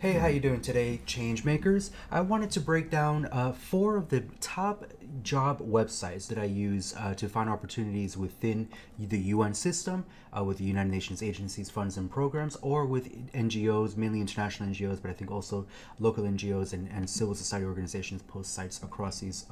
Hey, how you doing today, change makers? I wanted to break down four of the top job websites that I use to find opportunities within the UN system, with the United Nations agencies, funds, and programs, or with NGOs, mainly international NGOs, but I think also local NGOs and civil society organizations post sites across these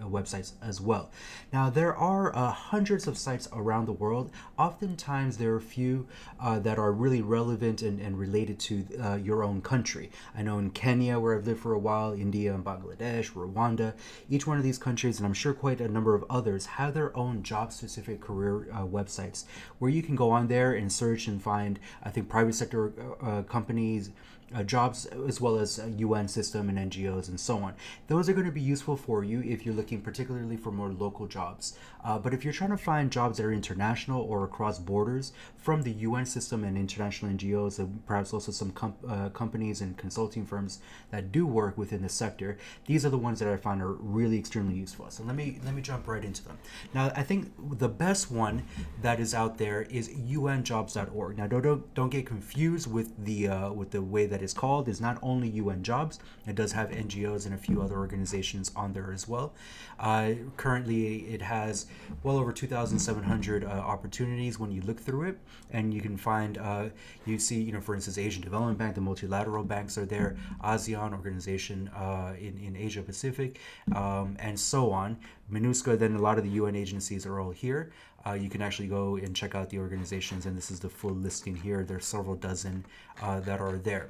websites as well. Now, there are hundreds of sites around the world. Oftentimes, there are a few that are really relevant and related to your own country. I know in Kenya, where I've lived for a while, India and Bangladesh, Rwanda, each one of these countries, and I'm sure quite a number of others, have their own job-specific career websites where you can go on there and search and find, I think, private sector companies, jobs, as well as UN system and NGOs and so on. Those are going to be useful for you if you're looking particularly for more local jobs. But if you're trying to find jobs that are international or across borders from the UN system and international NGOs, and perhaps also some companies and consulting firms that do work within the sector, these are the ones that I find are really extremely useful. So let me jump right into them. Now, I think the best one that is out there is unjobs.org. Now, don't get confused with the way that it's called. It's not only UN Jobs. It does have NGOs and a few other organizations on there as well. Currently, it has well over 2,700 opportunities when you look through it, and you can find you see, for instance, Asian Development Bank, the multilateral banks are there, ASEAN organization in Asia Pacific, and so on. MINUSCA, then a lot of the UN agencies are all here. You can actually go and check out the organizations, and this is the full listing here. There's several dozen that are there.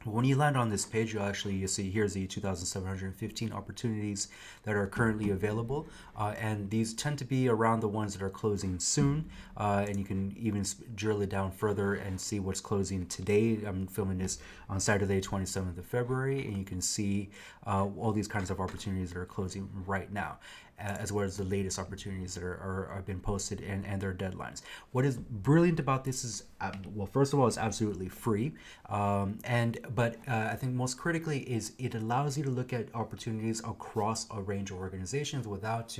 When you land on this page, you'll see here's the 2,715 opportunities that are currently available, and these tend to be around the ones that are closing soon, and you can even drill it down further and see what's closing today. I'm filming this on Saturday, 27th of February, and you can see all these kinds of opportunities that are closing right now, as well as the latest opportunities that are been posted and their deadlines. What is brilliant about this is, well, first of all, it's absolutely free, but I think most critically is it allows you to look at opportunities across a range of organizations without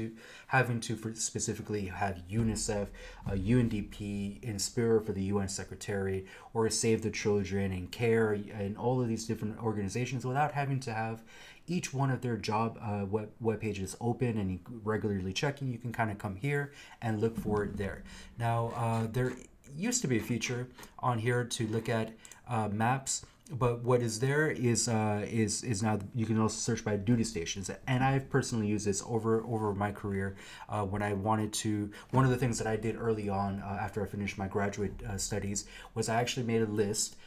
having to specifically have UNICEF, UNDP, Inspire for the UN Secretary, or Save the Children and CARE and all of these different organizations without having to have each one of their job web pages open and regularly checking. You can kind of come here and look for it there. Now, there used to be a feature on here to look at maps, but what is there is now you can also search by duty stations, and I've personally used this over my career when I wanted to. One of the things that I did early on after I finished my graduate studies was I actually made a list.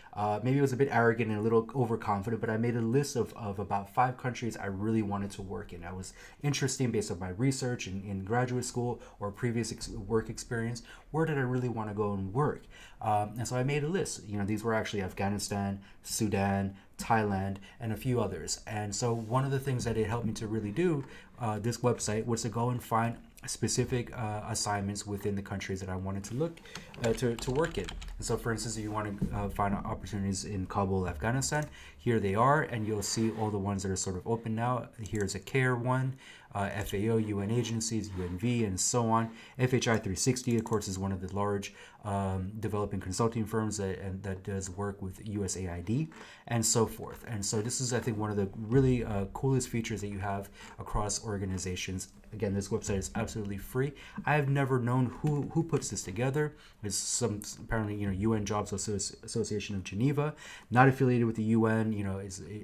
Maybe it was a bit arrogant and a little overconfident, but I made a list of about 5 countries I really wanted to work in. I was interested based on my research in graduate school or previous work experience. Where did I really want to go and work? And so I made a list. These were actually Afghanistan, Sudan, Thailand, and a few others. And so one of the things that it helped me to really do, this website, was to go and find specific assignments within the countries that I wanted to look to work in. And so, for instance, if you want to find opportunities in Kabul, Afghanistan, here they are, and you'll see all the ones that are sort of open now. Here's a CARE one, FAO, UN agencies, UNV, and so on. FHI 360, of course, is one of the large developing consulting firms that does work with USAID, and so forth. And so this is, I think, one of the really coolest features that you have across organizations. Again, this website is absolutely free. I have never known who puts this together. It's some apparently UN Jobs Association of Geneva, not affiliated with the UN.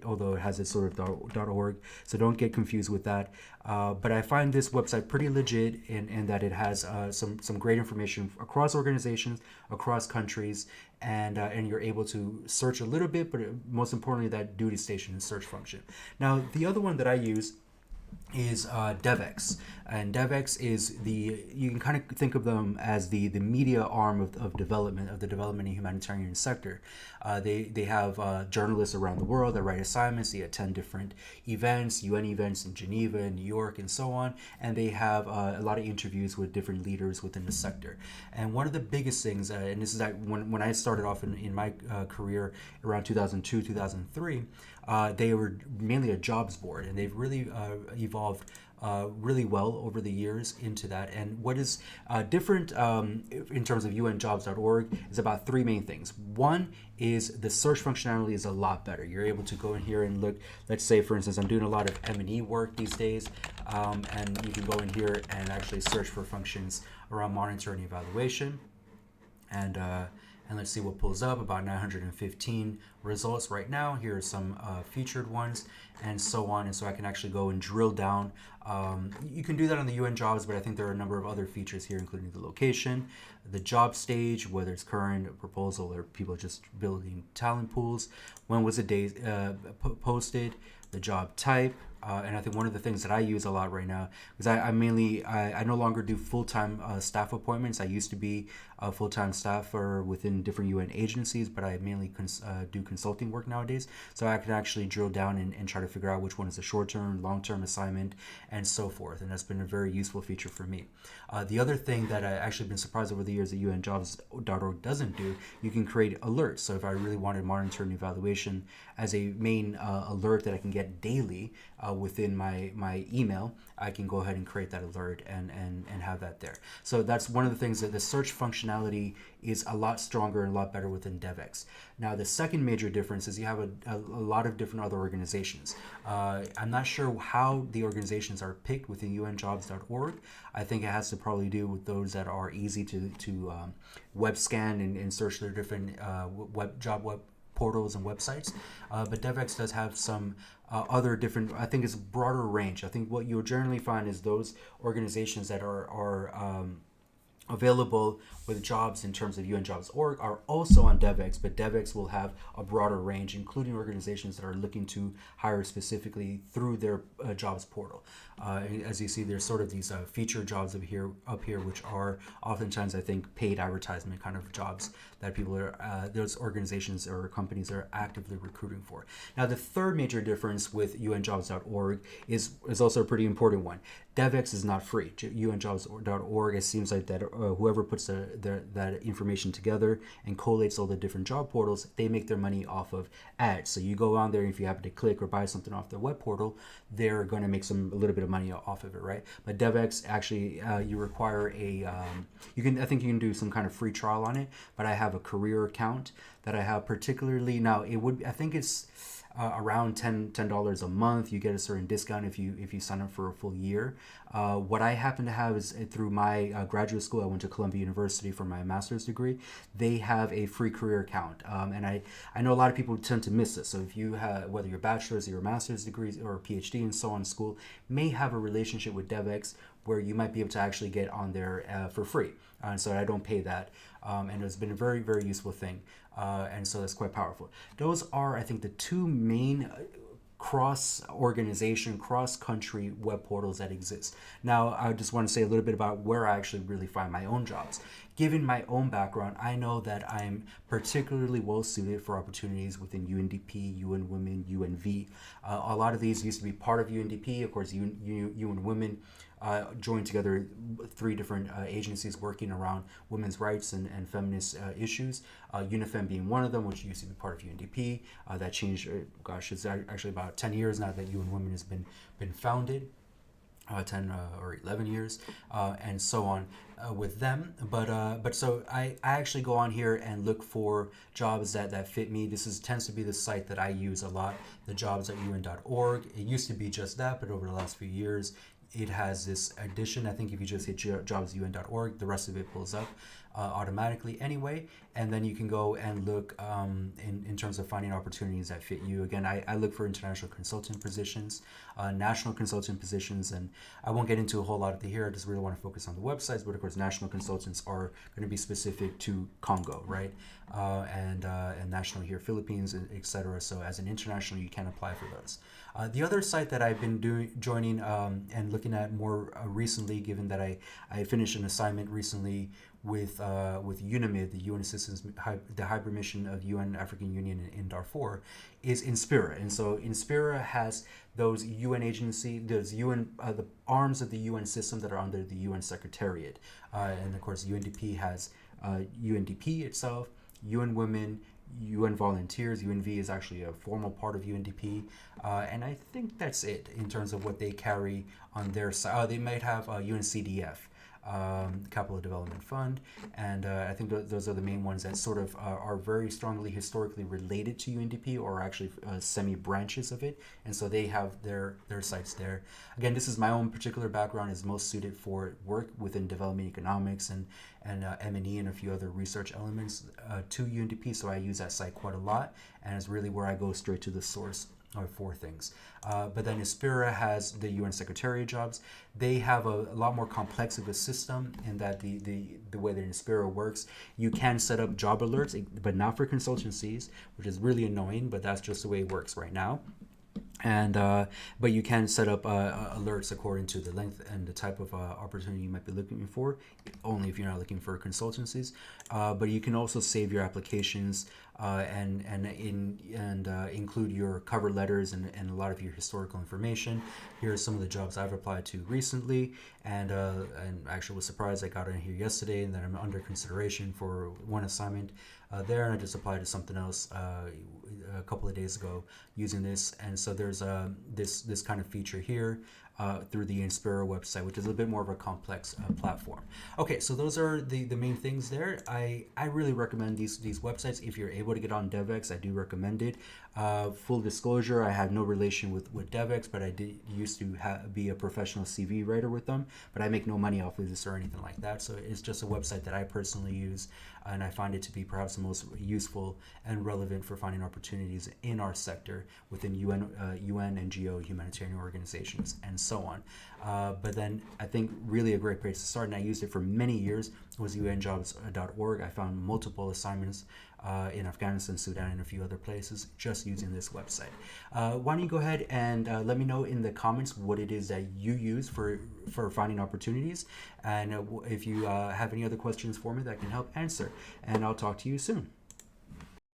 Although it has its sort of .org, so don't get confused with that. But I find this website pretty legit in that it has some great information across organizations, across countries, and you're able to search a little bit, but most importantly, that duty station search function. Now, the other one that I use is DevX, and DevX is you can kind of think of them as the media arm of the development and humanitarian sector. They have journalists around the world that write assignments. They attend different events, UN events in Geneva and New York and so on, and they have a lot of interviews with different leaders within the sector. And one of the biggest things, and this is when I started off in my career around 2002, 2003, they were mainly a jobs board, and they've really evolved really well over the years into that. And what is different in terms of unjobs.org is about three main things. One is the search functionality is a lot better. You're able to go in here and look. Let's say, for instance, I'm doing a lot of M&E work these days, and you can go in here and actually search for functions around monitoring and evaluation. And let's see what pulls up. About 915 results right now. Here are some featured ones, and so on. And so I can actually go and drill down. You can do that on the UN jobs, but I think there are a number of other features here, including the location, the job stage, whether it's current, proposal, or people just building talent pools. When was the day posted? The job type. And I think one of the things that I use a lot right now is I no longer do full-time staff appointments. I used to be a full-time staffer within different UN agencies, but I mainly do consulting work nowadays. So I can actually drill down and try to figure out which one is a short-term, long-term assignment, and so forth. And that's been a very useful feature for me. The other thing that I actually been surprised over the years that unjobs.org doesn't do, you can create alerts. So if I really wanted monitoring and evaluation as a main alert that I can get daily within my email, I can go ahead and create that alert and have that there. So that's one of the things that the search functionality is a lot stronger and a lot better within DevX. Now, the second major difference is you have a lot of different other organizations. I'm not sure how the organizations are picked within unjobs.org. I think it has to probably do with those that are easy to web scan and search their different web portals and websites. But DevX does have some other different, I think it's a broader range. I think what you'll generally find is those organizations that are available with jobs in terms of unjobs.org are also on DevX, but DevX will have a broader range, including organizations that are looking to hire specifically through their jobs portal. As you see, there's sort of these featured jobs up here, which are oftentimes, I think, paid advertisement kind of jobs that people are, those organizations or companies are actively recruiting for. Now, the third major difference with unjobs.org is also a pretty important one. DevX is not free. unjobs.org, it seems like that whoever puts that information together and collates all the different job portals, they make their money off of ads. So you go on there, and if you happen to click or buy something off their web portal, they're going to make a little bit of money off of it, right? But DevX actually, you require I think you can do some kind of free trial on it, but I have a career account that I have particularly. Now, I think it's around $10 a month. You get a certain discount if you sign up for a full year. What I happen to have is through my graduate school. I went to Columbia University for my master's degree. They have a free career account, and I know a lot of people tend to miss this. So if you have, whether your bachelor's or your master's degrees or PhD and so on, school may have a relationship with DevX where you might be able to actually get on there for free. So I don't pay that, and it's been a very, very useful thing. And so that's quite powerful. Those are, I think, the two main cross-organization, cross-country web portals that exist. Now, I just want to say a little bit about where I actually really find my own jobs. Given my own background, I know that I'm particularly well-suited for opportunities within UNDP, UN Women, UNV. A lot of these used to be part of UNDP. Of course, UN Women joined together three different agencies working around women's rights and feminist issues. UNIFEM being one of them, which used to be part of UNDP. That changed, it's actually about 10 years now that UN Women has been founded. 10 or 11 years, and so on with them. But so I actually go on here and look for jobs that fit me. This tends to be the site that I use a lot, the jobs.un.org. It used to be just that, but over the last few years, it has this addition. I think if you just hit jobs.un.org, the rest of it pulls up automatically anyway, and then you can go and look in terms of finding opportunities that fit you. Again, I look for international consultant positions, national consultant positions, and I won't get into a whole lot of here. I just really want to focus on the websites, but of course national consultants are going to be specific to Congo, right? And national here, Philippines, etc. So as an international, you can apply for those. The other site that I've been joining and looking at more recently, given that I finished an assignment recently with UNAMID, the UN Assistance, the Hybrid Mission of UN African Union in Darfur, is Inspira. And so Inspira has those UN agency, those UN, the arms of the UN system that are under the UN Secretariat. And of course, UNDP has UNDP itself, UN Women, UN volunteers. UNV is actually a formal part of UNDP, and I think that's it in terms of what they carry on their side. They might have UNCDF, Capital Development Fund, and I think those are the main ones that sort of are very strongly historically related to UNDP, or actually semi branches of it, and so they have their sites there. Again, this is my own particular background is most suited for work within development economics and M&E and a few other research elements to UNDP, so I use that site quite a lot, and it's really where I go straight to the source for things. But then Inspira has the UN Secretariat jobs. They have a lot more complex of a system in that the way that Inspira works, you can set up job alerts, but not for consultancies, which is really annoying, but that's just the way it works right now. And but you can set up alerts according to the length and the type of opportunity you might be looking for, only if you're not looking for consultancies. But you can also save your applications and include your cover letters and a lot of your historical information. Here are some of the jobs I've applied to recently, and actually was surprised I got in here yesterday, and that I'm under consideration for one assignment there, and I just applied to something else a couple of days ago using this. And so there's this kind of feature here through the Inspira website, which is a bit more of a complex platform. Okay, so those are the main things there. I really recommend these websites. If you're able to get on DevX, I do recommend it. Full disclosure, I have no relation with DevX, but I did used to be a professional CV writer with them, but I make no money off of this or anything like that. So it's just a website that I personally use, and I find it to be perhaps the most useful and relevant for finding opportunities in our sector within UN, NGO, humanitarian organizations, and so on. But then I think really a great place to start, and I used it for many years, was unjobs.org. I found multiple assignments in Afghanistan, Sudan, and a few other places just using this website. Why don't you go ahead and let me know in the comments what it is that you use for finding opportunities, and if you have any other questions for me that I can help answer, and I'll talk to you soon.